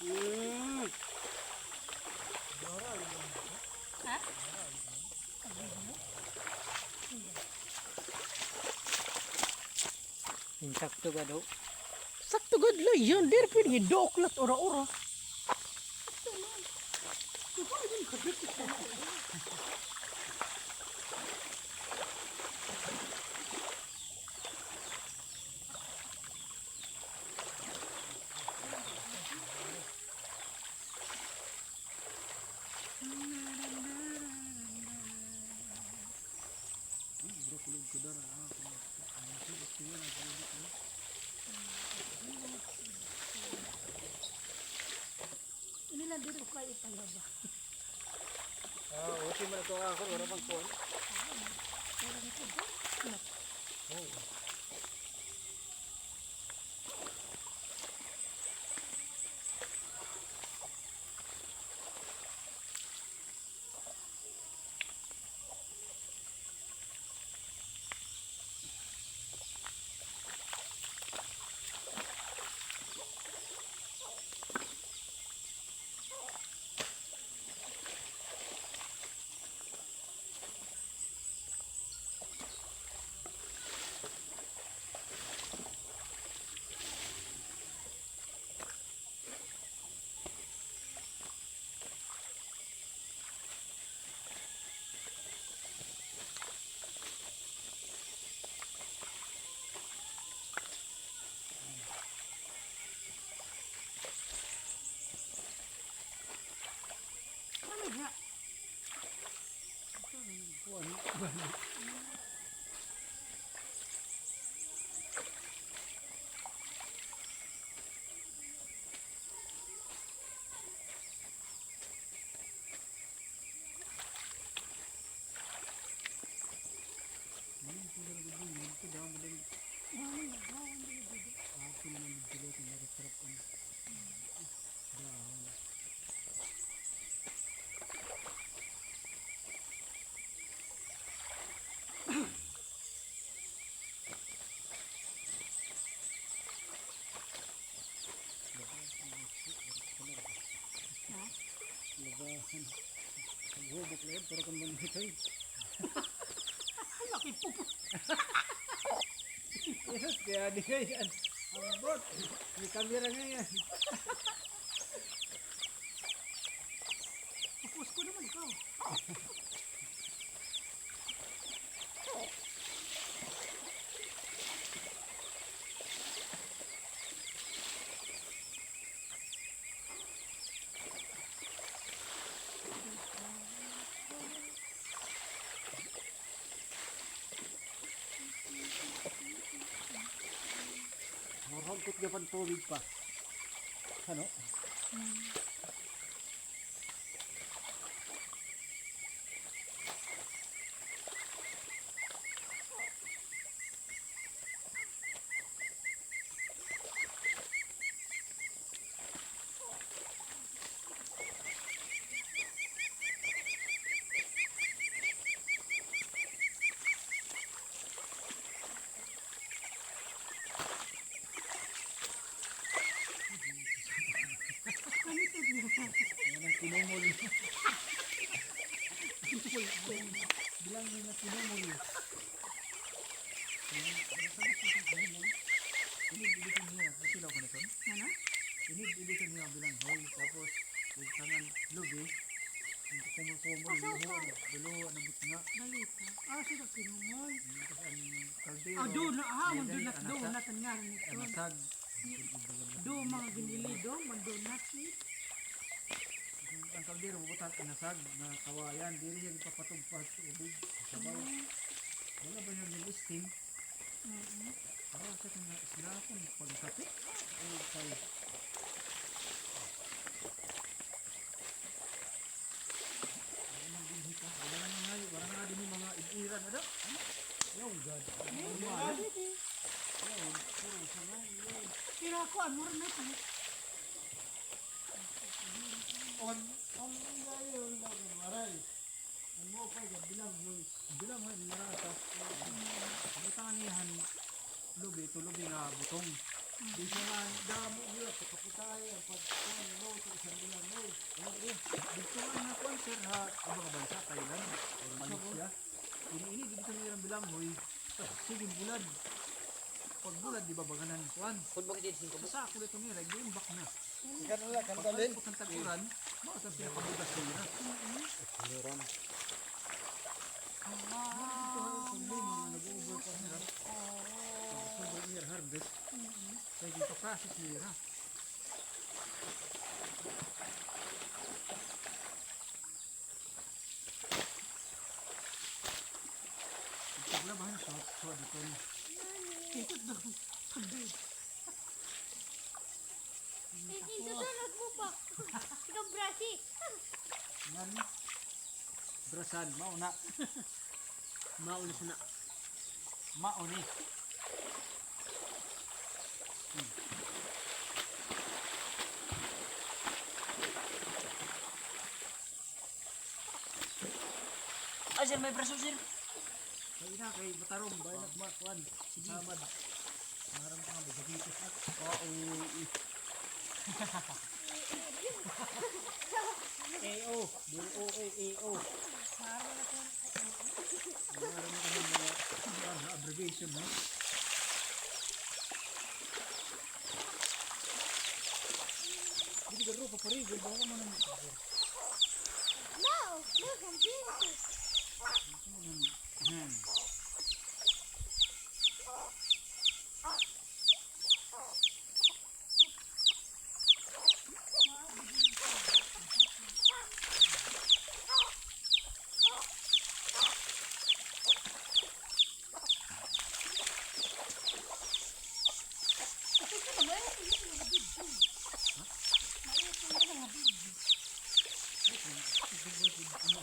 Hmm. Ha? Insakto ka daw. Sakto gad la yan. Dere pwede doklat ora-ora. Inilan dito kayo ipalaba. Uti mo na ito ako. Wala pang kuwan. Ano ba? Labahan. Naghubok na yun. Pero kung man ito eh. Laki po po. Yes, kaya di ka yan. Ambot. May kamera nga yan. Pupus ko naman ikaw. Marangkot ka pang tubig pa. Ano? Yan ang kinumol. Bilang mo na kinumol. Inid-ilitan niya. Kasi lang ko na ito. Ano? Inid-ilitan niya bilang hoy. Tapos, kung tangan lubi, kumul-kumul, luho, nabot nga. Balita. Sila kinungoy. Tapos ang kaldero. Doon na. Yan, Mandunat. anasa. Donat ang nga rin ito. Anasag. Do mga ginilido. Mandunat. Ang kaldero, bubutan anasag na kawayan. Dili siya ipapatugpad sa ubig. Sabaw. Wala ba yung nilisting? Sa kanya sila akong pagkapit. Okay. Wala na nga din yung mga ibuiran. Ano? Yung God. Pero ako, ano rin ito? Ang ngayon lang maray. Ang mo pa bilang mo narasa. Butangan niyan lubi to lubi nga butong. Di siya nga damo niya sa kaputa tayo ang pag-no sa isang bilang no. Dito nga kuan sir ha, abang bansa Thailand o Malaysia. Ini dito nila bilang hoy. Sige bulad. Pag bulad di ba baganan kuan. Football kit din ko. Sa ako dito nila game back na. Kanila Pagkalin po ng taguran, mo sa pinakabugas nila na. Meron. Nag-over pa nila. Sobrang year harvest. Kaya dito process nila. Paglabahan sa dito ni. Ito daw. Sabi. Susunod mo pa. Ikaw, Brasi. Yan. Brasan, mauna. Mauna sana. Mauni. Ah, sir, may braso, sir. Kaya na, kay Batarong, bayan at Markwan. Samad. Maram ka nga, magabitos na. AO. DO, AO. Maram na kami mga abbreviation, no? Hindi ka ro, paparigil. Baka mo nang... No, look, I'm beautiful.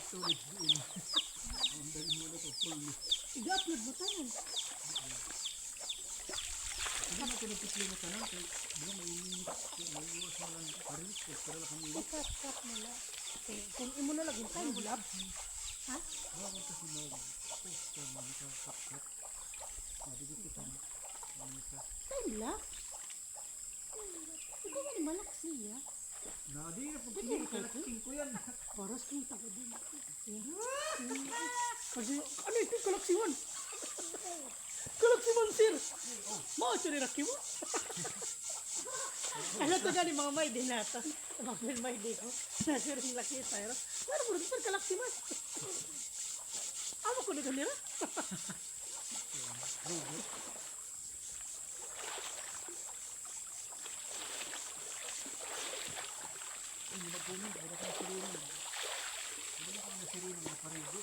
Storage doon. Ang dali mo na ito, full. I-upload mo tayo. Hindi mo pinagpipili mo tanong, kaya di ba may iwas mo lang paris, pero lang kami iwas. Cut nila. Eh, kung imo na laging time lab. Ha? Bakit kasi mag-post ka mo nakakat-kat? Dito kita. Time lab? Ito nga ni malak siya. Di na pag kinakalaking ko yan. Paras kita ko din. Kasi, ano ito? Kalaksiwan. Kalaksiwan, sir. Mga ito ni Raki mo. Ano ito gani mga may din nato. Mga may din ko. Nasa rin laki tayo. Pero mo rin kalaksiwan. Amo ko na ganira. Hindi na puno, wala kang sirino. Hindi na kang sirino, wala parigo.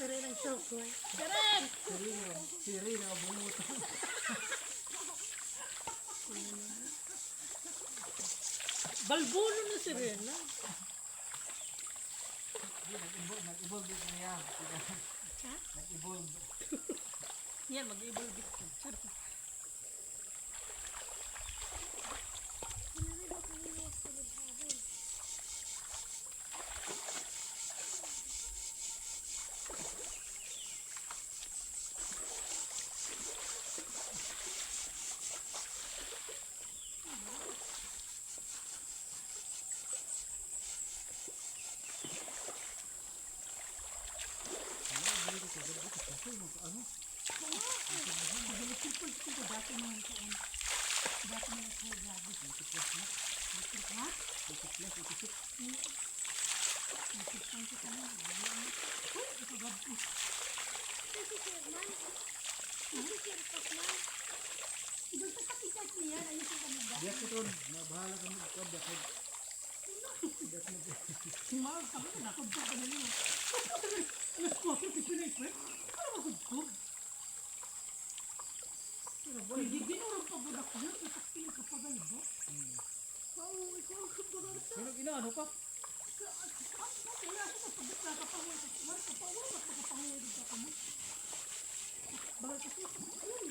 Pero ng show ko eh. Karen! Sirino, bumuto. Balbuno na si Rena. Nag-evolve din niya. Ha? Nag-evolve. Yan, mag-evolve dito. Biyak ito, bahala kami ito, biyak. Si Mark, sabi na, nakabda ka na niyo. Alas 4, pipinig ko eh. Ano magkagkog? Hindi ginurang pabudak niya, itakpil ka pa galibo. Oo, ikaw ang kabagat. Pero inaano pa? Kaya ako magpabudak ka pa mo, kapawa, magpakapawa din ka mo. Bakit kasi yun?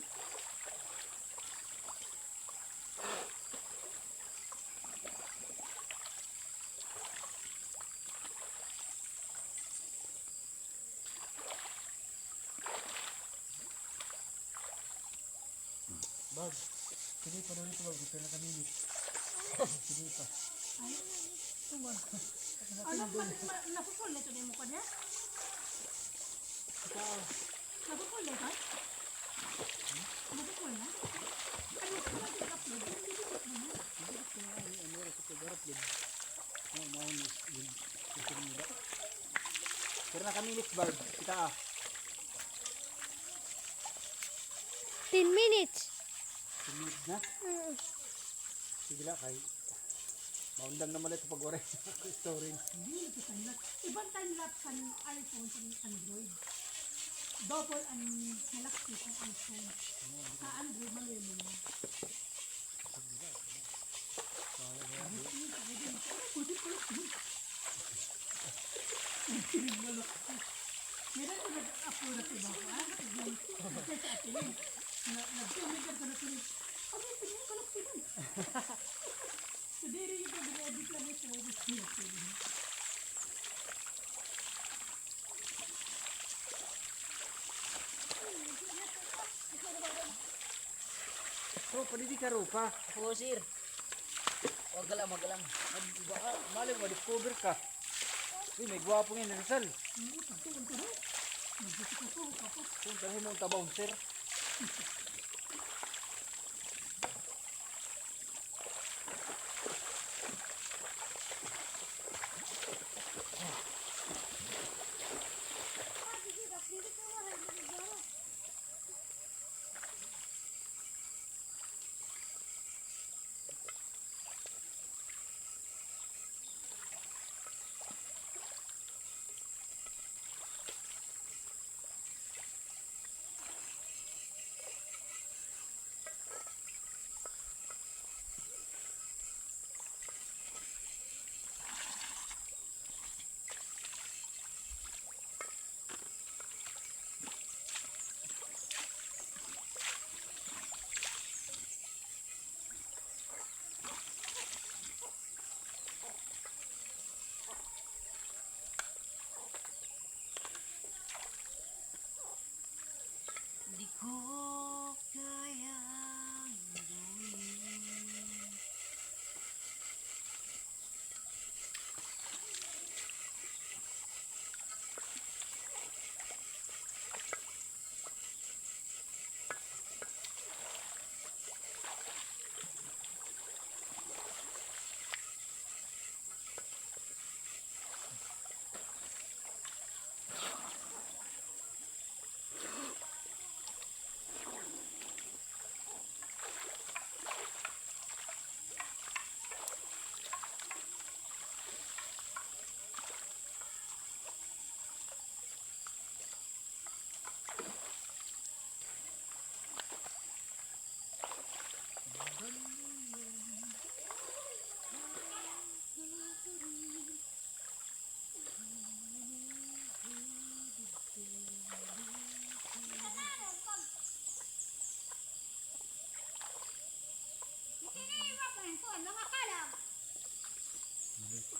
Bag. Sige pa rin ito, bag. Pero nakaminit. Sige pa. Ay, tungod. Ano ba, napupul na ito na mo ka niya? Ikaw. Napupul na ito? Napupul na? Ano ka ba din-upload? Ano rin sa pag-arap din. Mahon is yun. Susunod mo ba? Pero nakaminit, bag. Kita 10 minutes. Sumunod na. Sige lang, kay maundang naman ito pag oras storage. Hindi ito time-lapse. Ibang time-lapse sa iPhone sa Android. Double ang malaki sa iPhone. Sa Android, malilo na. Meron ko nag-upload na iba ko. Kasi sa atin yun. Nag-filmigan ko na ito. Ano yung tingin ko lang ito? Today rin yung pag-edit lang ito. So, pwede ka rupa. Oo, sir. Wag lang, wag lang. Maling mo, discover ka. Uy, may gwapo ngayon, Rizal. Kung dahil mo ang tabaw, sir. Di ko kayang gawin.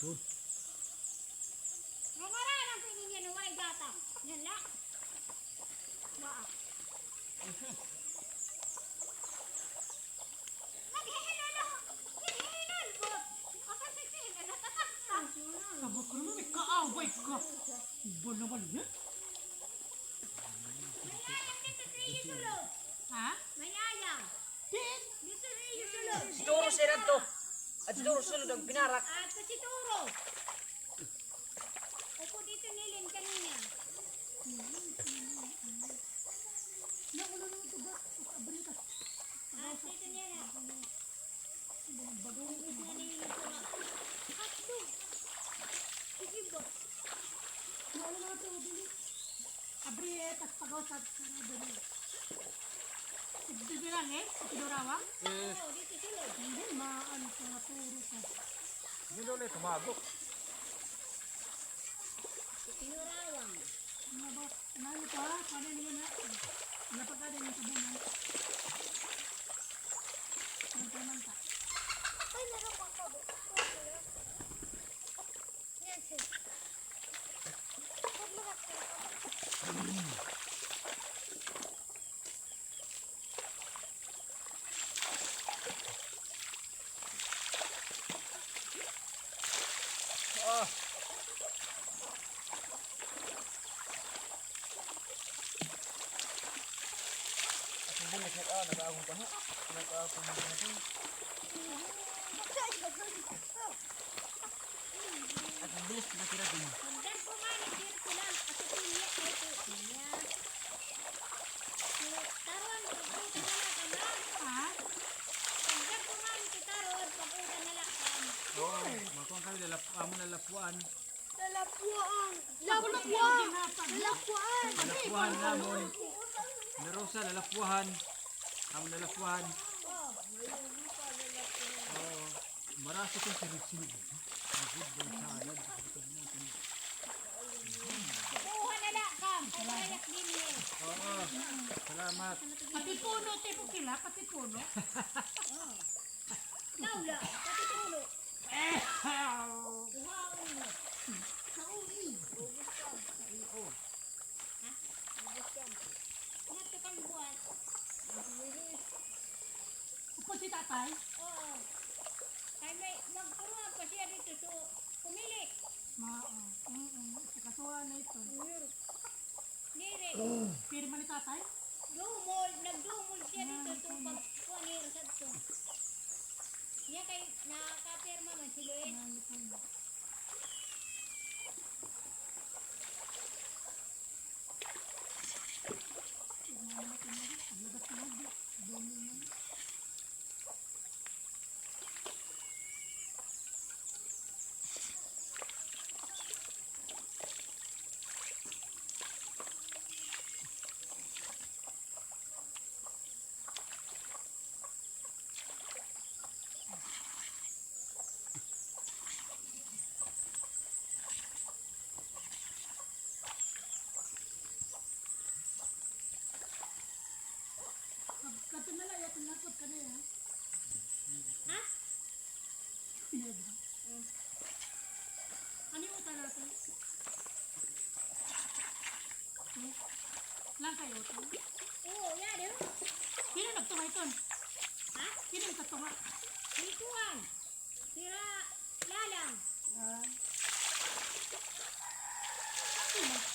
Doon. Sabok ko naman, may kaaway ka. Iba naman yan. Ha? Mayayang. Din. Dito rin yung sulod. Si Toro, sir, ato. At si Toro, sunod ang pinarak. At si Turo. Upo dito nilin kanina. Nakulo naman ito ba? Abrin ka. At dito niya na. Bagong ito na nilin ko na. Hotdog. Sige ba? Nakulo naman ito. Abri eh, tas pagaw sa karado. Dito lang eh, sa Pidorawa. Oo, dito sulod. Hindi, maan ka nga turo ka. Hindi daw ulit, tumagok. Tinurawang. Ano ba? Ano pa? Paano nila na? Napagkada yung sabunan. Manta-manta. Ay, meron pang kabo. Yan, sir. Huwag mo na, sir. bungis na nakaahong pa na. Nakaahong pa na. At ang bilis na tira din. Hanggang pumalit din sila at pinya ito pinya. Taron, pag-utan na lang ka na. Ha? Hanggang pumalit si Taron, pag-utan na lang ka. Oo, makuha kami lalapuan. Lalapuan! Lalapuan! Lalapuan! Lalapuan namon. Narosa, lalapuan. Amon lalapuan. Oo. Marasa kong sinig-sinig. Magod ba yung salad? Kuha na lang ka. Kalayak din eh. Oo. Salamat. Pati puno, tipo kila, pati puno. Naula, pati tulo. Kuha ulo. Ingat ka kang buwan. Upo si tatay. Oo. Ay may magpuruan pa siya dito so pumili. Kasuha na ito. Nire. Pirma ni tatay. Nagdumol siya dito so pagkuha nire sa ito. Niya kay nakapirma man si Luis. Kato na lang, yatin nakot ka na yan. Ha? Pineda. Ano yung utang natin? Lang kayo utang? Oo, yan eh. Sino nagtunga ito? Ha? Sino nagtunga? Ituan. Sira lalang. Sino?